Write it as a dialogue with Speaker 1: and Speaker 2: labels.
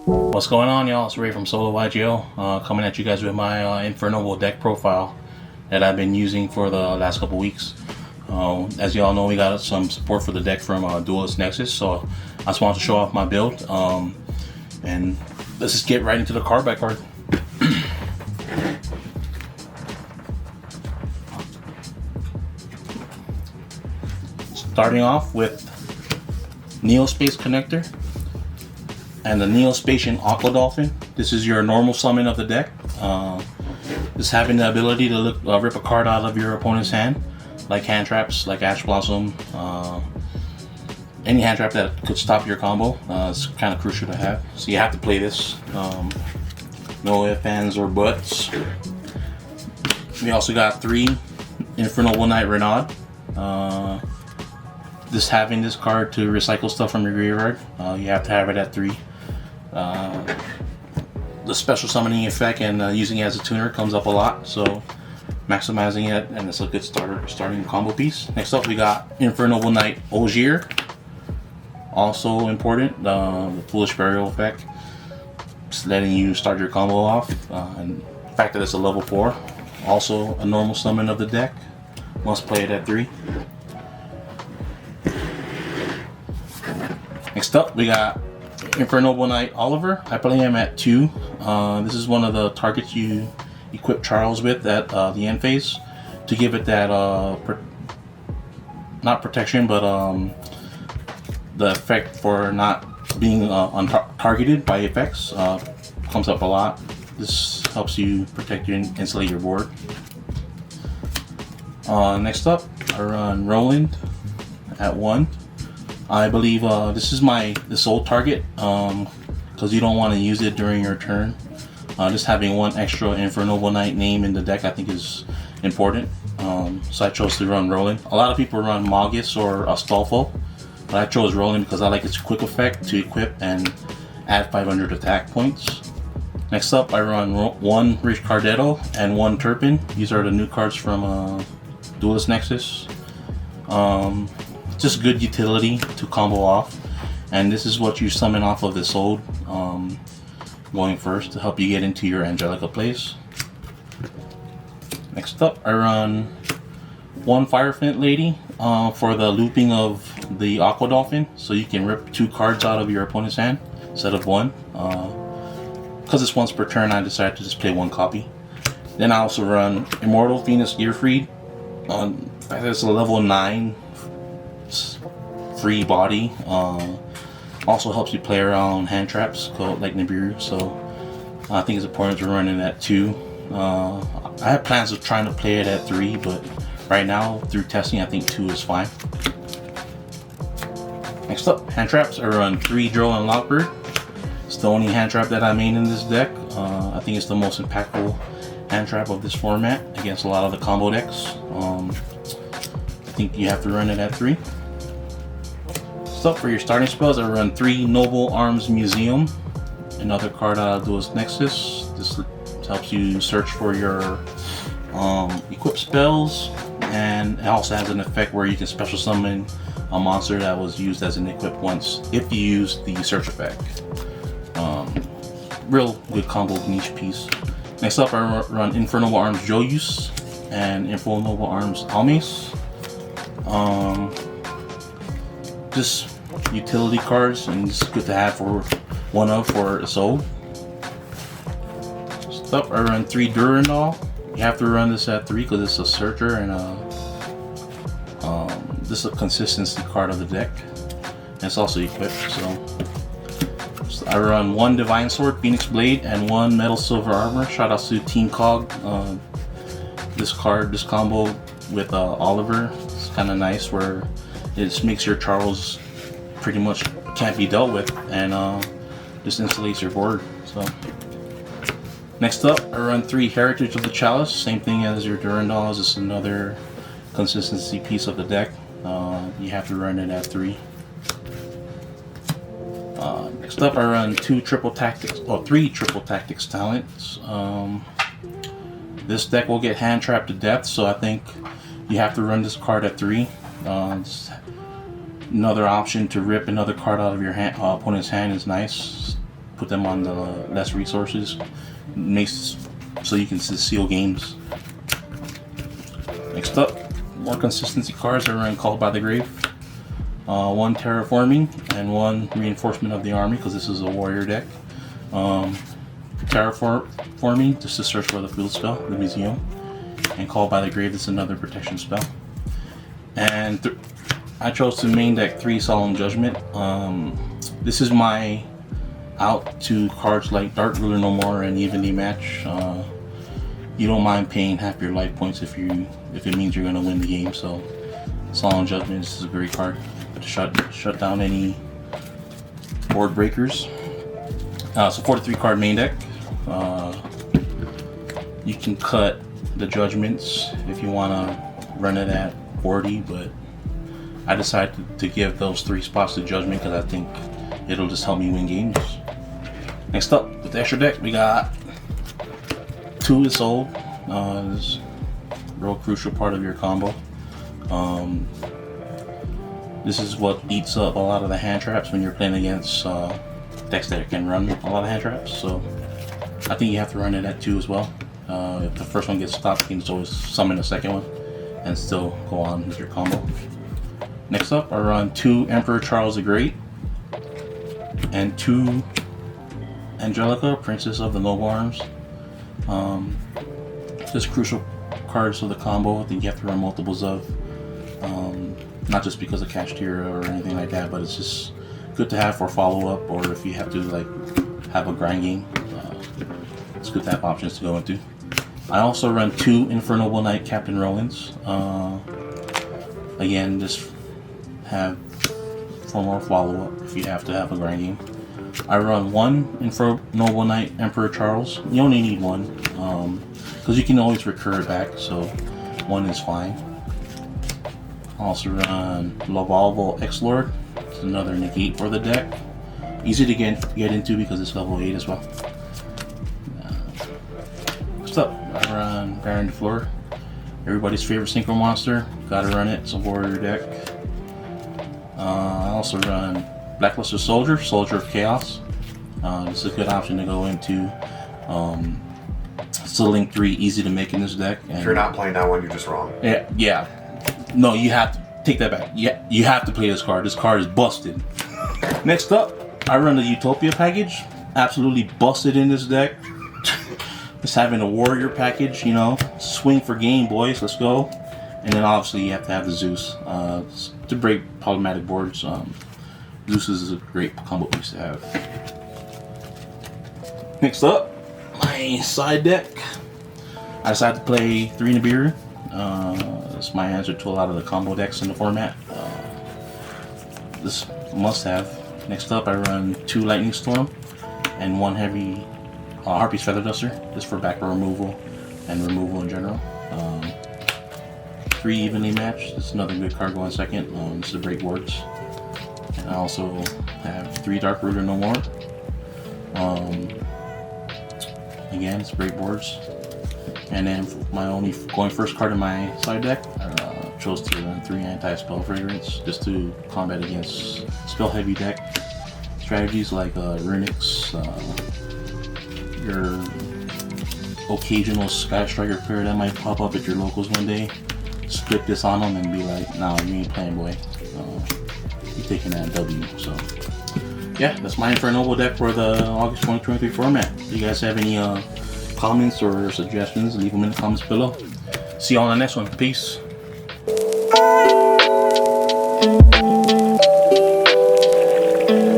Speaker 1: What's going on, y'all? It's Ray from Solo yugioh, coming at you guys with my Infernoble deck profile that I've been using for the last couple weeks. As y'all know, we got some support for the deck from Duelist Nexus, so I just wanted to show off my build. And let's just get right into the card by card. Starting off with Neospace Connector and the Neospatian Aqua Dolphin. This is your normal summon of the deck. Just having the ability to rip a card out of your opponent's hand, like hand traps, like Ash Blossom, any hand trap that could stop your combo. It's kind of crucial to have. So you have to play this. No ifs, ands, or buts. We also got 3 Infernoble Knight Renaud. Just having this card to recycle stuff from your graveyard, you have to have it at 3. The special summoning effect and using it as a tuner comes up a lot, so maximizing it, and it's a good starting combo piece. Next up, we got Infernoble Knight Ogier. Also important, the Foolish Burial effect, just letting you start your combo off, and the fact that it's a level 4. Also a normal summon of the deck. Must play it at 3. Next up, we got Infernoble Knight Oliver. I play him at 2. This is one of the targets you equip Charles with at the end phase to give it that not protection, but the effect for not being targeted by effects. Comes up a lot. This helps you protect you and insulate your board. Next up, I run Roland at 1. I believe this is the sole target, because you don't want to use it during your turn. Just having 1 extra Infernoble Knight name in the deck I think is important. So I chose to run Roland. A lot of people run Magus or Astolfo, but I chose Roland because I like its quick effect to equip and add 500 attack points. Next up, I run 1 Rich Cardetto and 1 Turpin. These are the new cards from Duelist Nexus. Just good utility to combo off, and this is what you summon off of this old going first to help you get into your Angelica plays. Next up, I run 1 Fireflint Lady for the looping of the Aqua Dolphin, so you can rip 2 cards out of your opponent's hand instead of 1. Because it's once per turn, I decided to just play 1 copy. Then I also run Immortal Phoenix Gearfried. It's a level 9 free body. Also helps you play around hand traps like Nibiru, so I think it's important to run it at 2. I have plans of trying to play it at 3, but right now through testing I think 2 is fine. Next up, hand traps. I run 3 Drow and Lockbird. It's the only hand trap that I main in this deck. I think it's the most impactful hand trap of this format against a lot of the combo decks. I think you have to run it at 3. So for your starting spells, I run 3 Noble Arms Museum, another card out of Duelist Nexus. This helps you search for your equip spells, and it also has an effect where you can special summon a monster that was used as an equip once if you use the search effect. Real good combo niche piece. Next up, I run Infernoble Arms Joyus and Infernoble Arms Almace. Just utility cards, and it's good to have for one of for Soul. Next up, I run 3 Durandal. You have to run this at 3 because it's a searcher, and this is a consistency card of the deck. And it's also equipped. So I run 1 Divine Sword, Phoenix Blade, and 1 Metal Silver Armor. Shout out to Team Cog. This combo with Oliver, it's kind of nice where it just makes your Charles pretty much can't be dealt with, and just insulates your board. So next up, I run 3 Heritage of the Chalice. Same thing as your Durandal. It's another consistency piece of the deck. You have to run it at 3. Next up, I run 3 Triple Tactics talents. This deck will get hand trapped to death, so I think you have to run this card at 3. Another option to rip another card out of your opponent's hand is nice. put them on the less resources. Makes so you can seal games. Next up, more consistency cards are Called by the Grave. One Terraforming and one Reinforcement of the Army, because this is a warrior deck. Terraforming, just to search for the field spell, the museum. And Called by the Grave is another protection spell. And I chose to main deck 3 Solemn Judgment. This is my out to cards like Dark Ruler No More and Evenly Match. You don't mind paying half your life points if it means you're gonna win the game. So Solemn Judgment is a great card to shut down any board breakers. So 43 card main deck. You can cut the judgments if you want to run it at 40, but I decided to give those 3 spots to judgment because I think it'll just help me win games. Next up, with the extra deck, we got 2 is Sold. This is a real crucial part of your combo. This is what eats up a lot of the hand traps when you're playing against decks that can run a lot of hand traps. So I think you have to run it at 2 as well. If the first one gets stopped, you can just always summon the second one and still go on with your combo. Next up, I run 2 Emperor Charles the Great and 2 Angelica, Princess of the Noble Arms. Just crucial cards of the combo. I think you have to run multiples of. Not just because of Cash Tier or anything like that, but it's just good to have for follow-up, or if you have to like have a grind game. It's good to have options to go into. I also run 2 Infernoble Knight Captain Rowan's. Again, just have for more follow-up if you have to have a grind game. I run 1 Infernoble Knight Emperor Charles. You only need 1, because you can always recur it back, so 1 is fine. I also run Lavalval X-Lord. It's another negate for the deck. Easy to get into because it's level 8 as well. Next up, I run Baron de Fleur. Everybody's favorite synchro monster. Gotta run it. It's a warrior deck. I also run Blackluster Soldier, Soldier of Chaos. This is a good option to go into. It's a Link 3, easy to make in this deck. And
Speaker 2: if you're not playing that one, you're just wrong.
Speaker 1: Yeah. No, you have to take that back. Yeah, you have to play this card. This card is busted. Next up, I run the Utopia package. Absolutely busted in this deck. Just having a warrior package, you know, swing for game, boys. Let's go. And then obviously you have to have the Zeus to break problematic boards. Zeus is a great combo piece to have. Next up, my side deck. I decided to play 3 Nibiru. That's my answer to a lot of the combo decks in the format. This must have. Next up, I run 2 Lightning Storm and 1 heavy Harpy's Feather Duster, just for back row removal and removal in general. 3 Evenly Matched. This is another good card going second. This is to break boards. And I also have 3 Dark Ruler No More. Again, it's break boards. And then my only going first card in my side deck, I chose to run 3 Anti-Spell Fragrance just to combat against spell heavy deck strategies like Runix, your occasional Sky Striker player that might pop up at your locals one day. Split this on them and be like, nah, you ain't playing, boy. You're taking that W. So yeah, that's my Infernoble deck for the August 2023 format. If you guys have any comments or suggestions, leave them in the comments below. See you all on the next one. Peace.